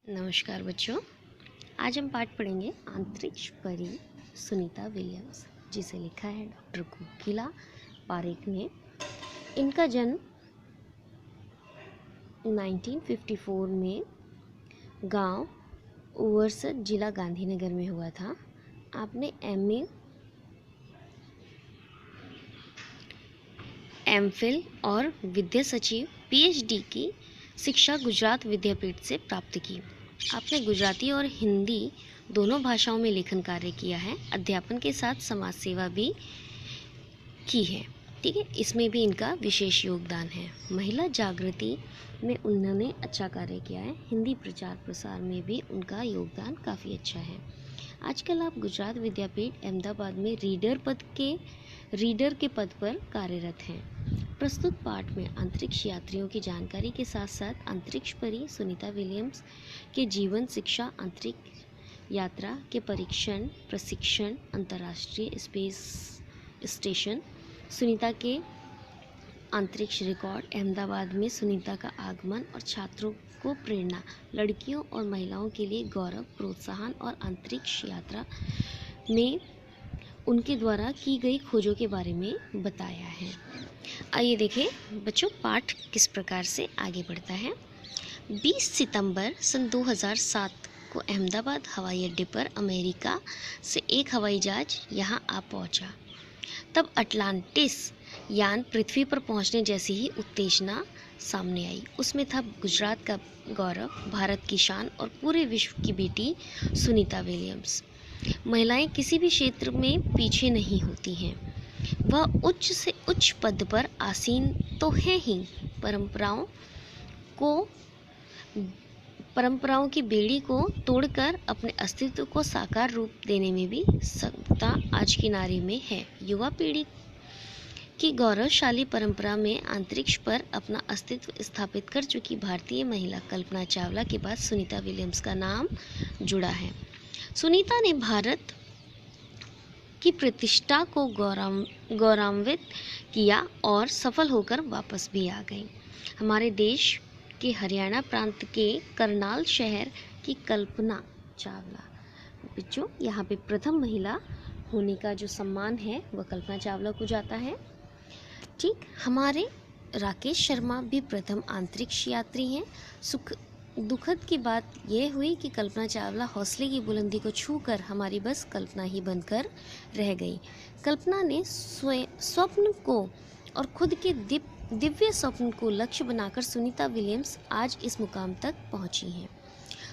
नमस्कार बच्चों। आज हम पाठ पढ़ेंगे अंतरिक्ष परी सुनीता विलियम्स, जिसे लिखा है डॉक्टर कोकिला पारेख ने। इनका जन्म 1954 में गांव उवरसद, जिला गांधीनगर में हुआ था। आपने MA, MPhil और विद्या सचिव PhD की शिक्षा गुजरात विद्यापीठ से प्राप्त की। आपने गुजराती और हिंदी दोनों भाषाओं में लेखन कार्य किया है। अध्यापन के साथ समाज सेवा भी की है। ठीक है, इसमें भी इनका विशेष योगदान है। महिला जागृति में उन्होंने अच्छा कार्य किया है। हिंदी प्रचार प्रसार में भी उनका योगदान काफ़ी अच्छा है। आजकल आप गुजरात विद्यापीठ अहमदाबाद में रीडर के पद पर कार्यरत हैं। प्रस्तुत पाठ में अंतरिक्ष यात्रियों की जानकारी के साथ साथ अंतरिक्ष परी सुनीता विलियम्स के जीवन, शिक्षा, अंतरिक्ष यात्रा के प्रशिक्षण, अंतर्राष्ट्रीय स्पेस स्टेशन, सुनीता के अंतरिक्ष रिकॉर्ड, अहमदाबाद में सुनीता का आगमन और छात्रों को प्रेरणा, लड़कियों और महिलाओं के लिए गौरव, प्रोत्साहन और अंतरिक्ष यात्रा में उनके द्वारा की गई खोजों के बारे में बताया है। आइए देखें बच्चों, पाठ किस प्रकार से आगे बढ़ता है। 20 सितंबर सन 2007 को अहमदाबाद हवाई अड्डे पर अमेरिका से एक हवाई जहाज यहाँ आ पहुँचा। तब अटलांटिस यान पृथ्वी पर पहुँचने जैसी ही उत्तेजना सामने आई। उसमें था गुजरात का गौरव, भारत की शान और पूरे विश्व की बेटी सुनीता विलियम्स। महिलाएं किसी भी क्षेत्र में पीछे नहीं होती हैं। वह उच्च से उच्च पद पर आसीन तो है ही, परंपराओं की बेड़ी को तोड़कर अपने अस्तित्व को साकार रूप देने में भी क्षमता आज की नारी में है। युवा पीढ़ी की गौरवशाली परंपरा में अंतरिक्ष पर अपना अस्तित्व स्थापित कर चुकी भारतीय महिला कल्पना चावला के बाद सुनीता विलियम्स का नाम जुड़ा है। सुनीता ने भारत की प्रतिष्ठा को गौरवान्वित किया और सफल होकर वापस भी आ गई। हमारे देश के हरियाणा प्रांत के करनाल शहर की कल्पना चावला, बच्चों यहाँ पे प्रथम महिला होने का जो सम्मान है वह कल्पना चावला को जाता है। ठीक, हमारे राकेश शर्मा भी प्रथम अंतरिक्ष यात्री हैं। दुखद की बात यह हुई कि कल्पना चावला हौसले की बुलंदी को छूकर हमारी बस कल्पना ही बनकर रह गई। कल्पना ने स्वप्न को और खुद के दिव्य स्वप्न को लक्ष्य बनाकर सुनीता विलियम्स आज इस मुकाम तक पहुंची हैं।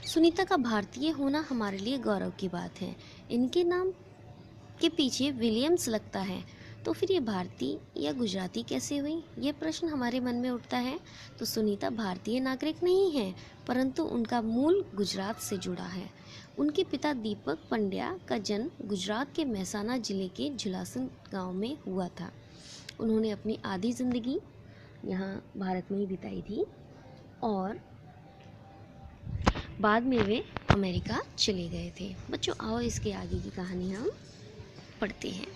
सुनीता का भारतीय होना हमारे लिए गौरव की बात है। इनके नाम के पीछे विलियम्स लगता है, तो फिर ये भारतीय या गुजराती कैसे हुई, ये प्रश्न हमारे मन में उठता है। तो सुनीता भारतीय नागरिक नहीं है, परंतु उनका मूल गुजरात से जुड़ा है। उनके पिता दीपक पंड्या का जन्म गुजरात के मेहसाना जिले के झुलासन गांव में हुआ था। उन्होंने अपनी आधी जिंदगी यहाँ भारत में ही बिताई थी और बाद में वे अमेरिका चले गए थे। बच्चों आओ इसके आगे की कहानी हम पढ़ते हैं।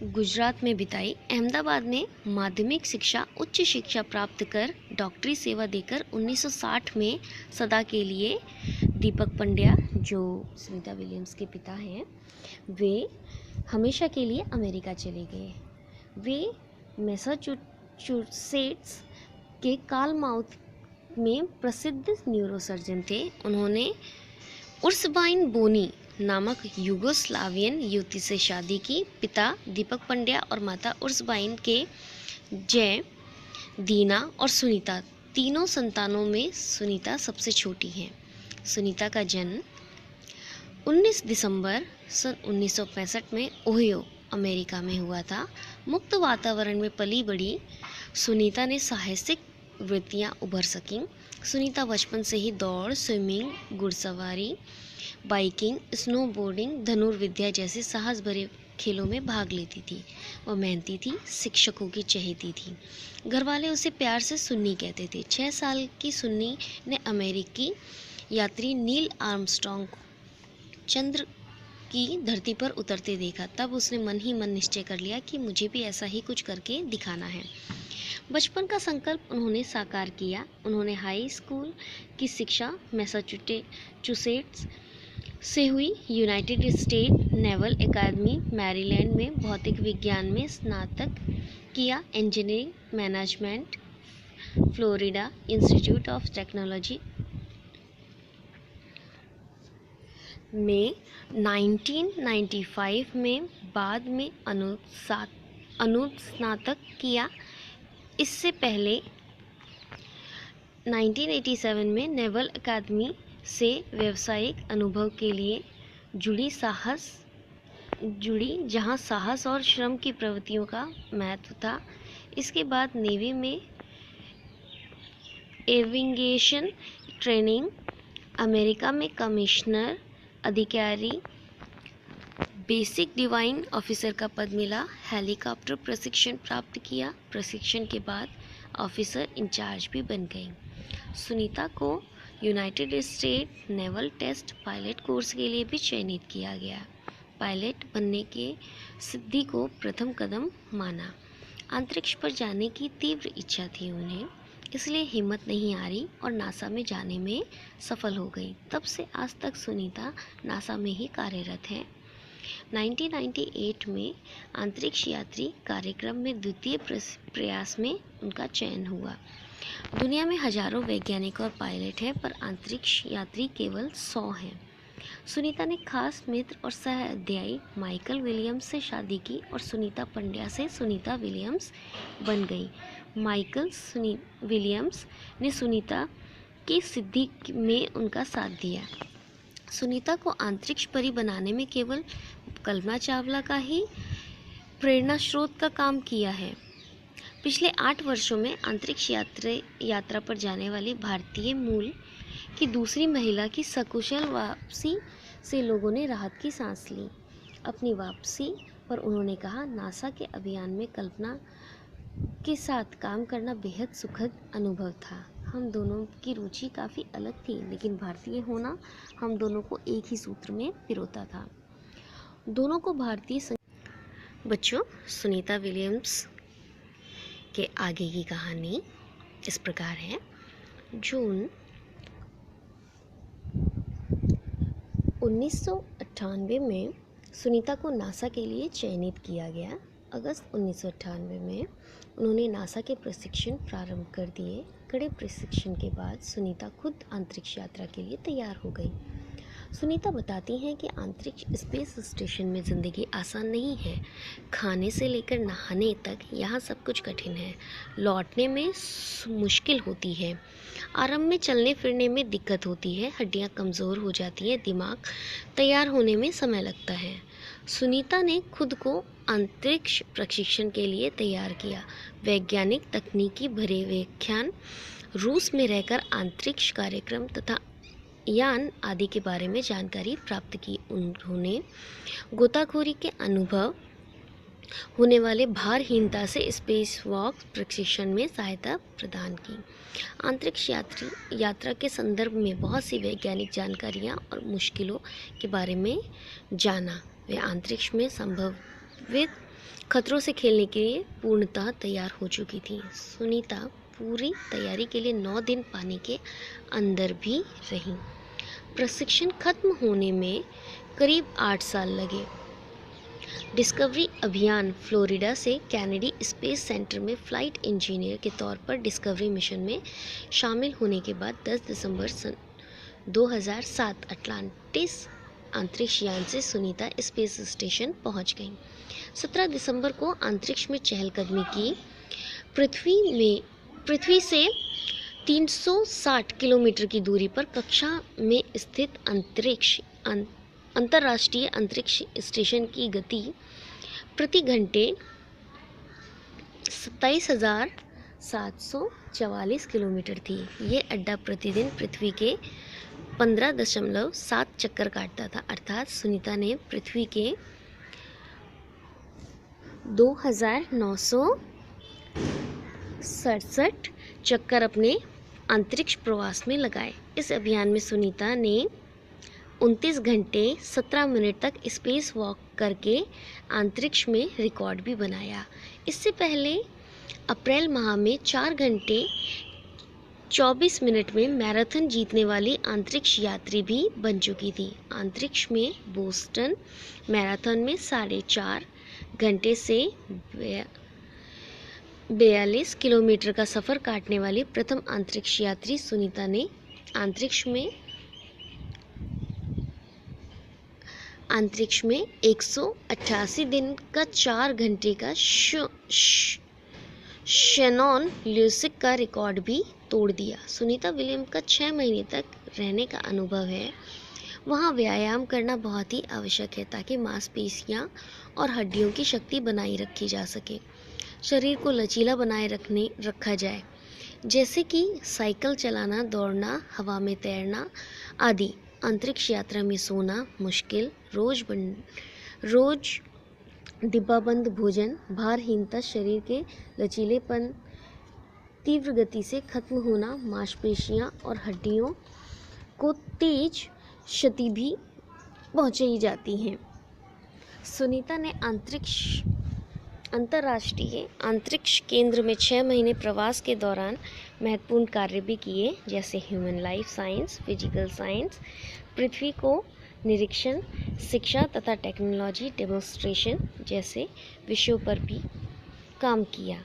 गुजरात में बिताई। अहमदाबाद में माध्यमिक शिक्षा, उच्च शिक्षा प्राप्त कर डॉक्टरी सेवा देकर 1960 में सदा के लिए दीपक पंड्या, जो सुनीता विलियम्स के पिता हैं, वे हमेशा के लिए अमेरिका चले गए। वे मैसाचुसेट्स के कालमाउथ में प्रसिद्ध न्यूरोसर्जन थे। उन्होंने उर्सबाइन बोनी नामक यूगोस्लावियन युवती से शादी की। पिता दीपक पंड्या और माता उर्सबाइन के जय, दीना और सुनीता तीनों संतानों में सुनीता सबसे छोटी हैं। सुनीता का जन्म 19 दिसंबर सन 1965 में ओहियो, अमेरिका में हुआ था। मुक्त वातावरण में पली बड़ी सुनीता ने साहसिक वृत्तियां उभर सकीं। सुनीता बचपन से ही दौड़, स्विमिंग, घुड़सवारी, बाइकिंग, स्नोबोर्डिंग, धनुर्विद्या जैसे साहस भरे खेलों में भाग लेती थी। वह मेहनती थी, शिक्षकों की चहेती थी। घरवाले उसे प्यार से सुन्नी कहते थे। 6 साल की सुन्नी ने अमेरिकी यात्री नील आर्मस्ट्रॉन्ग को चंद्र की धरती पर उतरते देखा। तब उसने मन ही मन निश्चय कर लिया कि मुझे भी ऐसा ही कुछ करके दिखाना है। बचपन का संकल्प उन्होंने साकार किया। उन्होंने हाई स्कूल की शिक्षा मैसाचुसेट्स से हुई। United State naval academy Maryland में भौतिक विज्ञान में स्नातक किया। Engineering management Florida institute of technology में 1995 में, बाद में अनुस्नातक किया। इससे पहले 1987 में नेवल एकेडमी से व्यावसायिक अनुभव के लिए जुड़ी जहां साहस और श्रम की प्रवृत्तियों का महत्व था। इसके बाद नेवी में एविएशन ट्रेनिंग, अमेरिका में कमिश्नर अधिकारी बेसिक डिवाइन ऑफिसर का पद मिला। हेलीकॉप्टर प्रशिक्षण प्राप्त किया। प्रशिक्षण के बाद ऑफिसर इंचार्ज भी बन गई। सुनीता को United State naval test pilot course के लिए भी चयनित किया गया। पायलट बनने के सिद्धि को प्रथम कदम माना। अंतरिक्ष पर जाने की तीव्र इच्छा थी उन्हें, इसलिए हिम्मत नहीं हारी और नासा में जाने में सफल हो गई। तब से आज तक सुनीता नासा में ही कार्यरत है। 1998 में अंतरिक्ष यात्री कार्यक्रम में द्वितीय प्रयास में उनका चयन हुआ। दुनिया में हजारों वैज्ञानिक और पायलट हैं, पर अंतरिक्ष यात्री केवल 100 हैं। सुनीता ने खास मित्र और सह अध्यायी माइकल विलियम्स से शादी की और सुनीता पंड्या से सुनीता विलियम्स बन गई। माइकल विलियम्स ने सुनीता की सिद्धि में उनका साथ दिया। सुनीता को अंतरिक्ष परी बनाने में केवल कल्पना चावला का ही प्रेरणा स्रोत का काम किया है। पिछले 8 वर्षों में अंतरिक्ष यात्रा पर जाने वाली भारतीय मूल की दूसरी महिला की सकुशल वापसी से लोगों ने राहत की सांस ली। अपनी वापसी पर उन्होंने कहा, नासा के अभियान में कल्पना के साथ काम करना बेहद सुखद अनुभव था। हम दोनों की रुचि काफ़ी अलग थी, लेकिन भारतीय होना हम दोनों को एक ही सूत्र में पिरोता था। दोनों को भारतीय बच्चों, सुनीता विलियम्स के आगे की कहानी इस प्रकार है। जून 1998 में सुनीता को नासा के लिए चयनित किया गया। अगस्त 1998 में उन्होंने नासा के प्रशिक्षण प्रारंभ कर दिए। कड़े प्रशिक्षण के बाद सुनीता खुद अंतरिक्ष यात्रा के लिए तैयार हो गई। सुनीता बताती हैं कि अंतरिक्ष स्पेस स्टेशन में ज़िंदगी आसान नहीं है। खाने से लेकर नहाने तक यहाँ सब कुछ कठिन है। लौटने में मुश्किल होती है। आरंभ में चलने फिरने में दिक्कत होती है। हड्डियाँ कमज़ोर हो जाती हैं। दिमाग तैयार होने में समय लगता है। सुनीता ने खुद को अंतरिक्ष प्रशिक्षण के लिए तैयार किया। वैज्ञानिक तकनीकी भरे व्याख्यान, रूस में रहकर अंतरिक्ष कार्यक्रम तथा यान आदि के बारे में जानकारी प्राप्त की। उन्होंने गोताखोरी के अनुभव होने वाले भारहीनता से स्पेस वॉक प्रशिक्षण में सहायता प्रदान की। अंतरिक्ष यात्रा के संदर्भ में बहुत सी वैज्ञानिक जानकारियाँ और मुश्किलों के बारे में जाना। वे अंतरिक्ष में संभावित खतरों से खेलने के लिए पूर्णतः तैयार हो चुकी थी। सुनीता पूरी तैयारी के लिए 9 दिन पानी के अंदर भी रहीं। प्रशिक्षण खत्म होने में करीब 8 साल लगे। डिस्कवरी अभियान फ्लोरिडा से कैनेडी स्पेस सेंटर में फ्लाइट इंजीनियर के तौर पर डिस्कवरी मिशन में शामिल होने के बाद 10 दिसंबर सन 2007 अटलांटिस अंतरिक्ष यान से सुनीता स्पेस स्टेशन पहुंच गईं। 17 दिसंबर को अंतरिक्ष में चहलकदमी की। पृथ्वी से 360 किलोमीटर की दूरी पर कक्षा में स्थित अंतर्राष्ट्रीय अंतरिक्ष स्टेशन की गति प्रति घंटे 27,744 किलोमीटर थी। ये अड्डा प्रतिदिन पृथ्वी के 15.7 चक्कर काटता था। अर्थात सुनीता ने पृथ्वी के 2,967 चक्कर अपने अंतरिक्ष प्रवास में लगाए। इस अभियान में सुनीता ने 29 घंटे 17 मिनट तक स्पेस वॉक करके अंतरिक्ष में रिकॉर्ड भी बनाया। इससे पहले अप्रैल माह में 4 घंटे 24 मिनट में मैराथन जीतने वाली अंतरिक्ष यात्री भी बन चुकी थी। अंतरिक्ष में बोस्टन मैराथन में 4.5 घंटे से 42 किलोमीटर का सफ़र काटने वाली प्रथम अंतरिक्ष यात्री सुनीता ने अंतरिक्ष में 188 दिन का 4 घंटे का शैनॉन ल्यूसिक का रिकॉर्ड भी तोड़ दिया। सुनीता विलियम का 6 महीने तक रहने का अनुभव है। वहाँ व्यायाम करना बहुत ही आवश्यक है ताकि मांसपेशियाँ और हड्डियों की शक्ति बनाए रखी जा सके, शरीर को लचीला बनाए रखा जाए, जैसे कि साइकिल चलाना, दौड़ना, हवा में तैरना आदि। अंतरिक्ष यात्रा में सोना मुश्किल, रोज डिब्बाबंद भोजन, भारहीनता, शरीर के लचीलेपन, तीव्र गति से खत्म होना, मांसपेशियां और हड्डियों को तेज क्षति भी पहुंचाई जाती हैं। सुनीता ने अंतर्राष्ट्रीय अंतरिक्ष केंद्र में 6 महीने प्रवास के दौरान महत्वपूर्ण कार्य भी किए, जैसे human life science, physical science, पृथ्वी को निरीक्षण, शिक्षा तथा टेक्नोलॉजी डेमोन्स्ट्रेशन जैसे विषयों पर भी काम किया।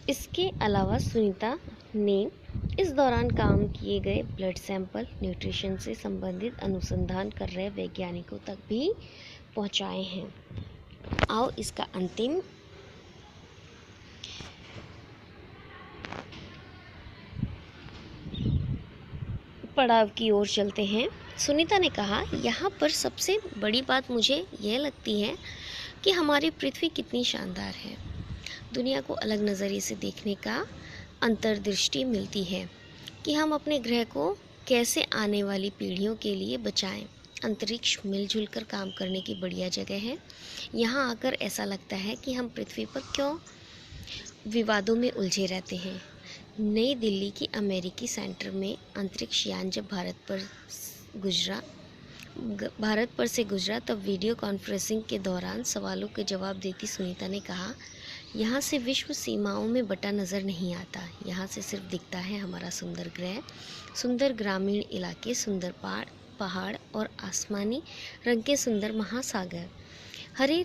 इसके अलावा सुनीता ने इस दौरान काम किए गए ब्लड सैंपल न्यूट्रिशन से संबंधित अनुसंधान कर रहे वैज्ञानिकों तक भी पहुंचाए हैं। आओ इसका अंतिम पड़ाव की ओर चलते हैं। सुनीता ने कहा, यहाँ पर सबसे बड़ी बात मुझे यह लगती है कि हमारी पृथ्वी कितनी शानदार है। दुनिया को अलग नज़रिए से देखने का अंतर्दृष्टि मिलती है कि हम अपने ग्रह को कैसे आने वाली पीढ़ियों के लिए बचाएं। अंतरिक्ष मिलजुल कर काम करने की बढ़िया जगह है। यहाँ आकर ऐसा लगता है कि हम पृथ्वी पर क्यों विवादों में उलझे रहते हैं। नई दिल्ली की अमेरिकी सेंटर में अंतरिक्ष यान जब भारत पर से गुजरा तब वीडियो कॉन्फ्रेंसिंग के दौरान सवालों के जवाब देती सुनीता ने कहा, यहाँ से विश्व सीमाओं में बटा नज़र नहीं आता। यहाँ से सिर्फ दिखता है हमारा सुंदर ग्रह, सुंदर ग्रामीण इलाके, सुंदर पहाड़ और आसमानी रंग के सुंदर महासागर। हरे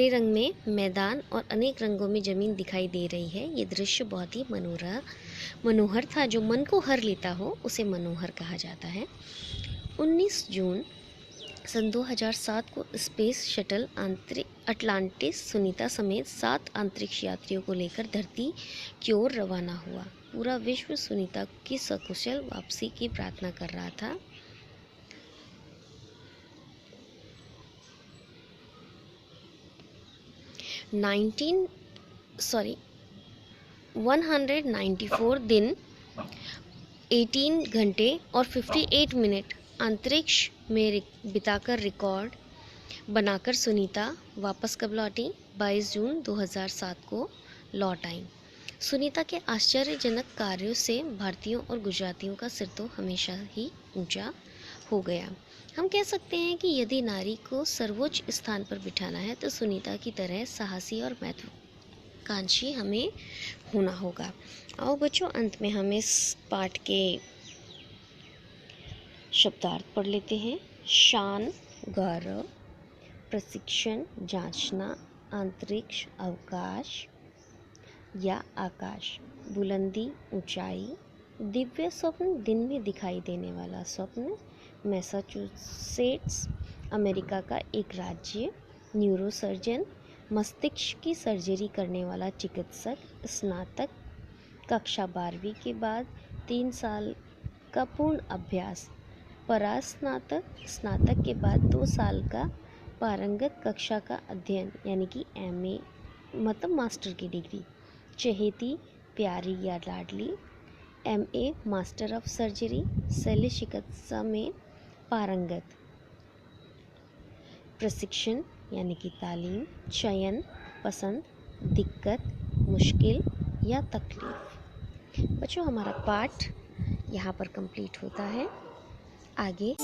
रंग में मैदान और अनेक रंगों में ज़मीन दिखाई दे रही है। ये दृश्य बहुत ही मनोहर था। जो मन को हर लेता हो उसे मनोहर कहा जाता है। 19 जून सन 2007 को स्पेस शटल अटलांटिस सुनीता समेत 7 अंतरिक्ष यात्रियों को लेकर धरती की ओर रवाना हुआ। पूरा विश्व सुनीता की सकुशल वापसी की प्रार्थना कर रहा था। 194 दिन 18 घंटे और 58 मिनट अंतरिक्ष में बिताकर रिकॉर्ड बनाकर सुनीता वापस कब लौटी? 22 जून 2007 को लौट आई। सुनीता के आश्चर्यजनक कार्यों से भारतीयों और गुजरातियों का सिर तो हमेशा ही ऊंचा हो गया। हम कह सकते हैं कि यदि नारी को सर्वोच्च स्थान पर बिठाना है तो सुनीता की तरह साहसी और महत्वाकांक्षी हमें होना होगा। आओ बच्चों, अंत में हम इस पाठ के शब्दार्थ पढ़ लेते हैं। शान, गौरव, प्रशिक्षण, जांचना, अंतरिक्ष, अवकाश या आकाश, बुलंदी, ऊंचाई, दिव्य स्वप्न, दिन में दिखाई देने वाला स्वप्न, मैसाचुसेट्स अमेरिका का एक राज्य, न्यूरोसर्जन, मस्तिष्क की सर्जरी करने वाला चिकित्सक, स्नातक, कक्षा 12वीं के बाद 3 साल का पूर्ण अभ्यास, परास्नातक, स्नातक के बाद 2 साल का पारंगत कक्षा का अध्ययन यानी कि MA मतलब मास्टर की डिग्री, चहेती, प्यारी या लाडली, MA मास्टर ऑफ सर्जरी, शल्य चिकित्सा में पारंगत, प्रशिक्षण यानी कि तालीम, चयन, पसंद, दिक्कत, मुश्किल या तकलीफ। बच्चों, हमारा पाठ यहाँ पर कंप्लीट होता है। आगे